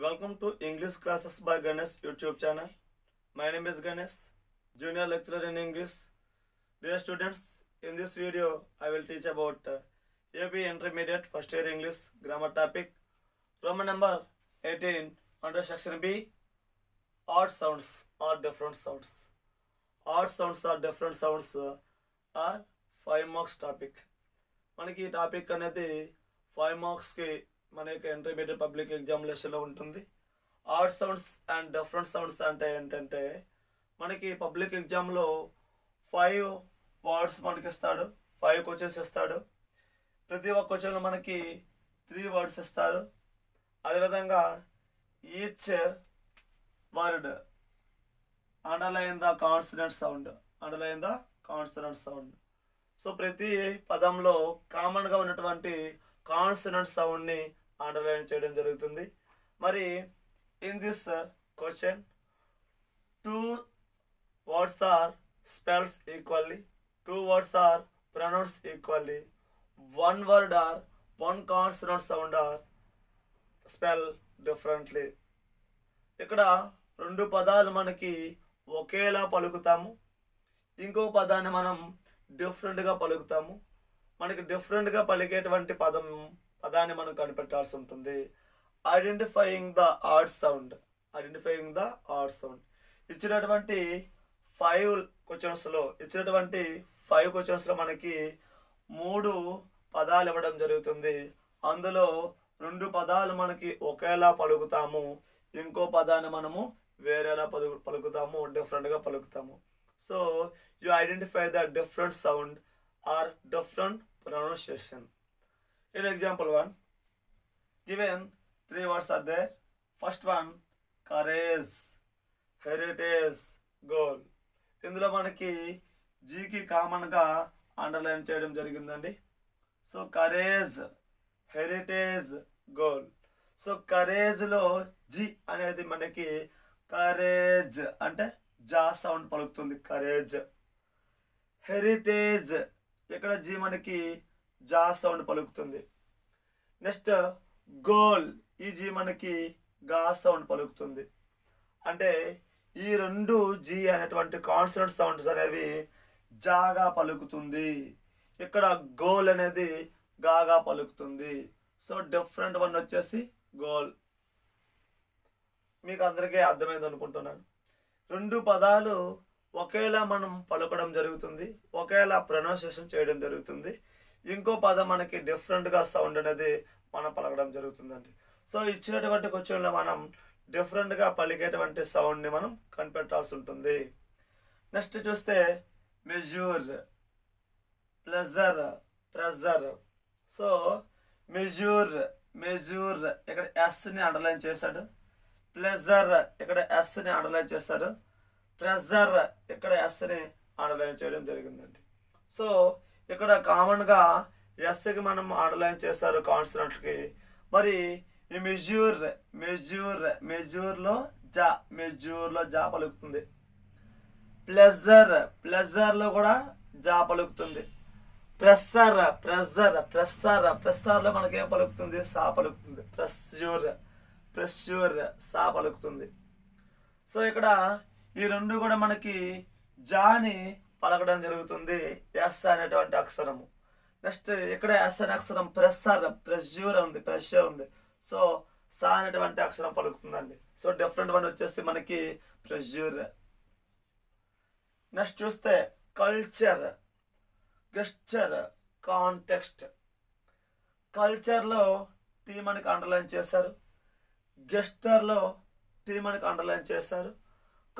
Welcome to English Classes by Ganesh YouTube channel. My name is Ganesh, Junior Lecturer in English. Dear students, in this video I will teach about AB Intermediate First Year English Grammar topic, Roman number 18 under section B, odd sounds or different sounds. Odd sounds or different sounds are 5 marks topic. మనకి ఈ topic అనేది 5 మార్క్స్కి మన యొక్క intermediate public ఎగ్జామినేషన్లో ఉంటుంది. Odd sounds and different sounds అంటే ఏంటంటే మనకి పబ్లిక్ ఎగ్జామ్లో 5 వర్డ్స్ మనకి ఇస్తాడు, 5 క్వశ్చన్స్ ఇస్తాడు. ప్రతి ఒక్క క్వశ్చన్లో మనకి 3 వర్డ్స్ ఇస్తారు. అదేవిధంగా each word underline the consonant sound. So ప్రతి పదంలో కామన్గా ఉన్నటువంటి కాన్సనెంట్ సౌండ్ని అండర్లైన్ చేయడం జరుగుతుంది. మరి in this question 2 words are spells equally, 2 words are pronounced equally, 1 word or 1 consonant sound are spell differently. ఇక్కడ 2 పదాలు మనకి ఒకేలా పలుకుతాము, ఇంకో పదాన్ని మనం డిఫరెంట్గా పలుకుతాము. మనకి డిఫరెంట్గా పలికేటువంటి పదాన్ని మనం కనిపెట్టాల్సి ఉంటుంది. Identifying the odd sound. ఇచ్చినటువంటి 5 క్వశ్చన్స్లో మనకి 3 పదాలు ఇవ్వడం జరుగుతుంది. అందులో 2 పదాలు మనకి ఒకేలా పలుకుతాము, ఇంకో పదాన్ని మనము వేరేలా పలుకుతాము, డిఫరెంట్గా పలుకుతాము. So you identify the different sound or different pronunciation. In example 1, given 3 words are there. First one, courage, heritage, goal. ఇందులో మనకి జీకి కామన్గా అండర్లైన్ చేయడం జరిగిందండి. So courage, heritage, goal. So కరేజ్లో జి అనేది మనకి కరేజ్ అంటే జా సౌండ్ పలుకుతుంది, కరేజ్. హెరిటేజ్ ఇక్కడ జీ మనకి జా సౌండ్ పలుకుతుంది. నెక్స్ట్ గోల్, ఈ జీ మనకి గా సౌండ్ పలుకుతుంది. అంటే ఈ 2 జీ అనేటువంటి కాన్సనెంట్ సౌండ్స్ అనేవి జాగా పలుకుతుంది, ఇక్కడ గోల్ అనేది గాగా పలుకుతుంది. సో డిఫరెంట్ వన్ వచ్చేసి గోల్. మీకు అందరికీ అర్థమైంది అనుకుంటున్నాను. 2 పదాలు ఒకేలా మనం పలకడం జరుగుతుంది, ఒకేలా ప్రొనౌన్సియేషన్ చేయడం జరుగుతుంది. ఇంకో పదం మనకి డిఫరెంట్గా సౌండ్ అనేది మనం పలకడం జరుగుతుందండి. సో ఇచ్చినటువంటి క్వశ్చన్లో మనం డిఫరెంట్గా పలికేటువంటి సౌండ్ని మనం కనిపెట్టాల్సి ఉంటుంది. నెక్స్ట్ చూస్తే మెజూర్, ప్రెజర్. సో మెజూర్ ఇక్కడ ఎస్ని అండర్లైన్ చేశాడు, ప్లెజర్ ఇక్కడ ఎస్ని అండర్లైన్ చేశారు, ప్రెజర్ ఇక్కడ ఎస్ని అండర్లైన్ చేయడం జరిగిందండి. సో ఇక్కడ కామన్గా ఎస్కి మనం అండర్లైన్ చేశారు కాన్సనెంట్కి. మరి ఈ మెజూర్లో జా పలుకుతుంది. ప్లెజర్లో కూడా జా పలుకుతుంది. ప్రెస్సర్లో మనకేం పలుకుతుంది, సా పలుకుతుంది. ప్రెస్యూర్ సా పలుకుతుంది. సో ఇక్కడ ఈ 2 కూడా మనకి జాని పలకడం జరుగుతుంది, ఎస్ అనేటువంటి అక్షరము. నెక్స్ట్ ఇక్కడ ఎస్ అనే అక్షరం ప్రెస్యూర్ ఉంది. సో సా అనేటువంటి అక్షరం పలుకుతుందండి. సో డిఫరెంట్ వన్ వచ్చేసి మనకి ప్రెస్యూర్. నెక్స్ట్ చూస్తే కల్చర్, గెస్చర్, కాంటెక్స్ట్. కల్చర్లో టీ మనకి అండర్లైన్ చేశారు, గెస్చర్లో టీ మనకి అండర్లైన్ చేశారు,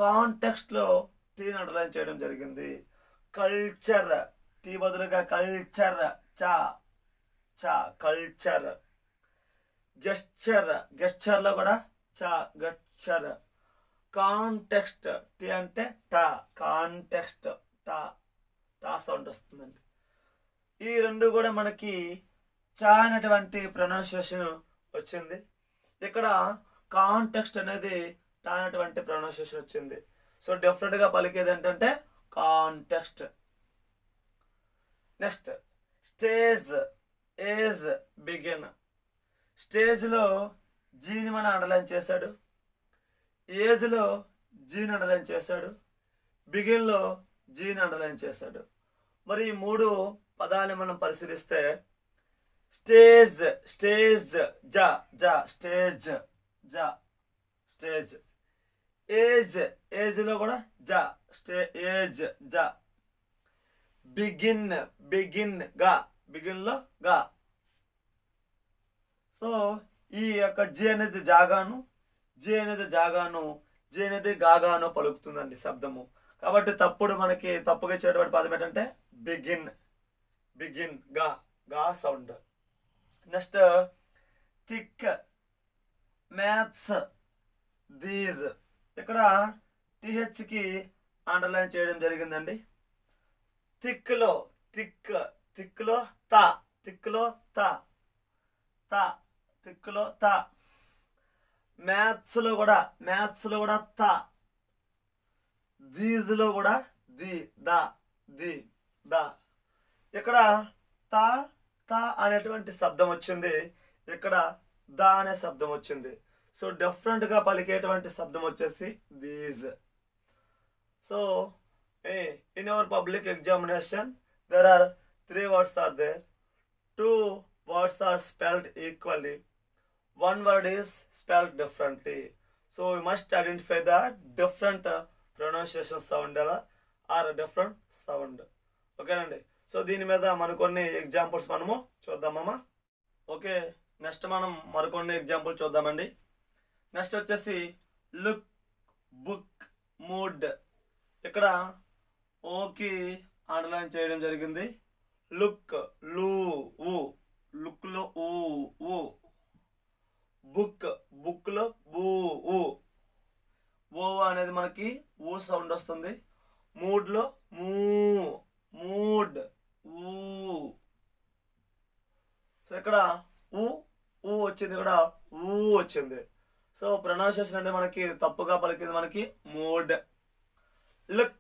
కాంటెక్స్ట్లో టీని అండర్లైన్ చేయడం జరిగింది. కల్చర్ టీ బదులుగా కల్చర్, కల్చర్. గెస్చర్లో కూడా గెస్చర్. కాంటెక్స్ట్ టీ అంటే కాంటెక్స్ట్ టా సౌండ్ వస్తుందండి. ఈ 2 కూడా మనకి అనేటువంటి ప్రొనౌన్సియేషన్ వచ్చింది. ఇక్కడ కాంటెక్స్ట్ అనేది అనేటువంటి ప్రొనౌన్సియేషన్ వచ్చింది. సో డిఫరెంట్గా పలికేది ఏంటంటే కాంటెక్స్ట్. Next stage, begin. స్టేజ్లో జీని మనం అండర్లైన్ చేశాడు, ఏజ్లో జీని అండర్లైన్ చేశాడు, బిగిన్లో జీని అండర్లైన్ చేశాడు. మరి ఈ 3 పదాలను మనం పరిశీలిస్తే స్టేజ్ స్టేజ్ జా జా స్టేజ్ జా స్టేజ్, ఏజ్ ఏజ్లో కూడా జా ఏజ్ జా, బిగిన్ బిగిన్ గా బిగిన్లో గా. సో ఈ యొక్క జి అనేది జాగాను, జి అనేది జాగాను, జి అనేది గాగాను పలుకుతుందండి శబ్దము. కాబట్టి మనకి తప్పుగా ఇచ్చేటువంటి పదం ఏంటంటే బిగిన్, బిగిన్ గా గా sound. Next thick, maths, these. ఇక్కడ టిహెచ్కి అండర్లైన్ చేయడం జరిగిందండి. థిక్లో థిక్లో తా, థిక్లో తా తా, థిక్లో తా. మ్యాథ్స్లో కూడా తా, దీస్లో కూడా ది దా ది దా. ఇక్కడ తా తా అనేటువంటి శబ్దం వచ్చింది, ఇక్కడ దా అనే శబ్దం వచ్చింది. సో డిఫరెంట్గా పలికేటువంటి శబ్దం వచ్చేసి these. So in our public examination there are 3 words are there. 2 words are spelled equally, 1 word is spelled differently. So we must identify the different pronunciation sound or different sound. Okay నండి. So దీని మీద మరికొన్ని examples మనము చూద్దామమ్మా. Okay, next మనం మరికొన్ని example చూద్దామండి. Next వచ్చేసి look, book, mood. ఇక్కడ ఓకి అండర్లైన్ చేయడం జరిగింది. లుక్ లు ఊ, లుక్లో ఊ ఊ. బుక్ బుక్లో బూ ఊ, ఓ అనేది మనకి ఊ సౌండ్ వస్తుంది. మూడ్లో మూ మూడ్ ఊ. సో ఇక్కడ ఊ ఊ వచ్చింది, ఇక్కడ ఊ వచ్చింది. సో ప్రొనౌన్సియేషన్ అంటే మనకి తప్పుగా పలికింది మనకి mood. Look,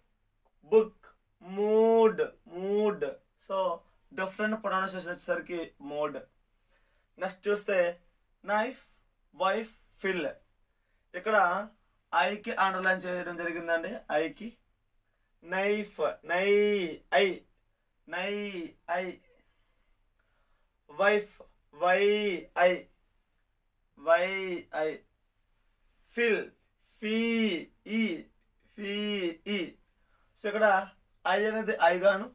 book, mood mood. So different pronunciation వచ్చేసరికి మూడ్. నెక్స్ట్ చూస్తే నైఫ్, వైఫ్, ఫిల్. ఇక్కడ ఐకి అండర్లైన్ చేయడం జరిగిందండి. ఐకి నైఫ్, నై ఐ నై ఐ. వైఫ్, వై ఐ వై ఐ. ఫిల్, ఫీ ఈ ఫీ ఈ. సో ఇక్కడ ఐ అనేది ఐగాను,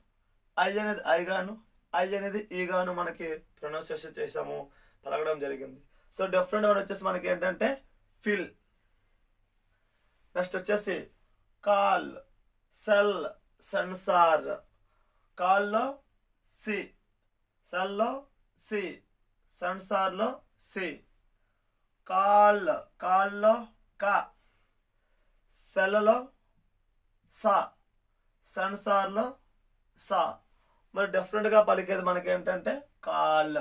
ఐ అనేది ఐగాను, ఐ అనేది ఈగాను మనకి ప్రొనౌన్సియేషన్ చేసాము, పలకడం జరిగింది. సో డిఫరెంట్ వన్ వచ్చేసి మనకి ఏంటంటే ఫిల్. నెక్స్ట్ వచ్చేసి కాల్, సెల్, సెన్సార్. కాల్లో సి, సెల్లో సి, సెన్సార్లో సి. కాల్ కాల్లో కా, సెల్లో సా, సెన్సార్లో సా. మరి డిఫరెంట్గా పలికేది మనకి ఏంటంటే call.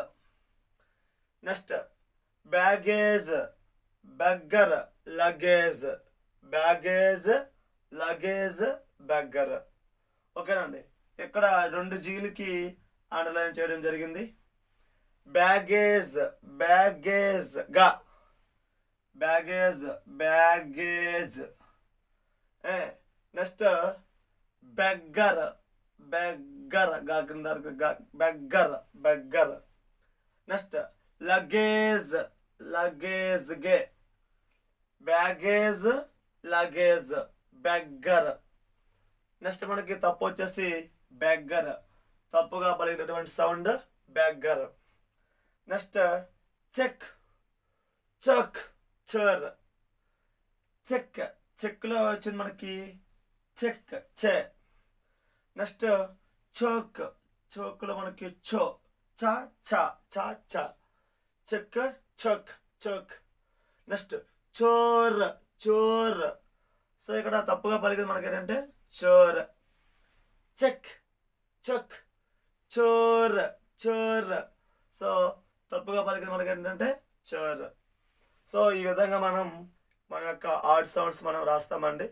Next baggage, beggar, luggage. Baggage, luggage, beggar. ఓకేనండి. ఇక్కడ 2 జీలకి అండర్లైన్ చేయడం జరిగింది. బ్యాగేజ్ బ్యాగేజ్ గా, baggage baggage. Next beggar, beggar beggar beggar. Next luggage, luggage గే. Baggage, luggage, beggar. నెక్స్ట్ మనకి తప్పు వచ్చేసి బెగ్గర్, తప్పుగా పలికినటువంటి sound beggar. Next check, chuck, char. Check, చెక్లో వచ్చింది మనకి చెక్, చే. నెక్స్ట్ చోక్, చోక్లో మనకి చో, చా చా చా చా. చెక్, చక్, చోక్. నెక్స్ట్ చోర్, చోర్. సో ఇక్కడ తప్పుగా పలికేది మనకి ఏంటంటే చోర్. చెక్, చక్, చోర్, చోర్. సో తప్పుగా పలికేది మనకి ఏంటంటే చోర్. సో ఈ విధంగా మనం మన యొక్క ఆడ్ సౌండ్స్ మనం రాస్తామండి.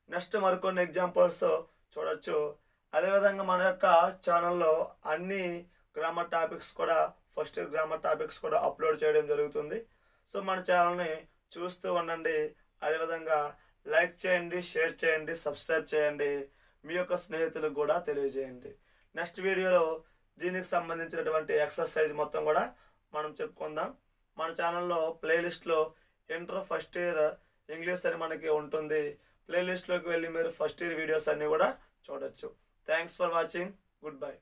నెక్స్ట్ మరికొన్ని ఎగ్జాంపుల్స్ చూడొచ్చు. అదేవిధంగా మన యొక్క ఛానల్లో అన్ని గ్రామర్ టాపిక్స్ కూడా, ఫస్ట్ గ్రామర్ టాపిక్స్ కూడా అప్లోడ్ చేయడం జరుగుతుంది. సో మన ఛానల్ని చూస్తూ ఉండండి. అదేవిధంగా లైక్ చేయండి, షేర్ చేయండి, సబ్స్క్రైబ్ చేయండి, మీ యొక్క స్నేహితులకు కూడా తెలియజేయండి. నెక్స్ట్ వీడియోలో దీనికి సంబంధించినటువంటి ఎక్సర్సైజ్ మొత్తం కూడా మనం చెప్పుకుందాం. మన ఛానల్లో ప్లేలిస్ట్లో ఇంటర్ ఫస్ట్ ఇయర్ ఇంగ్లీష్ అని మనకి ఉంటుంది. ప్లేలిస్ట్లోకి వెళ్ళి మీరు ఫస్ట్ ఇయర్ వీడియోస్ అన్నీ కూడా చూడొచ్చు. Thanks for watching. Good bye.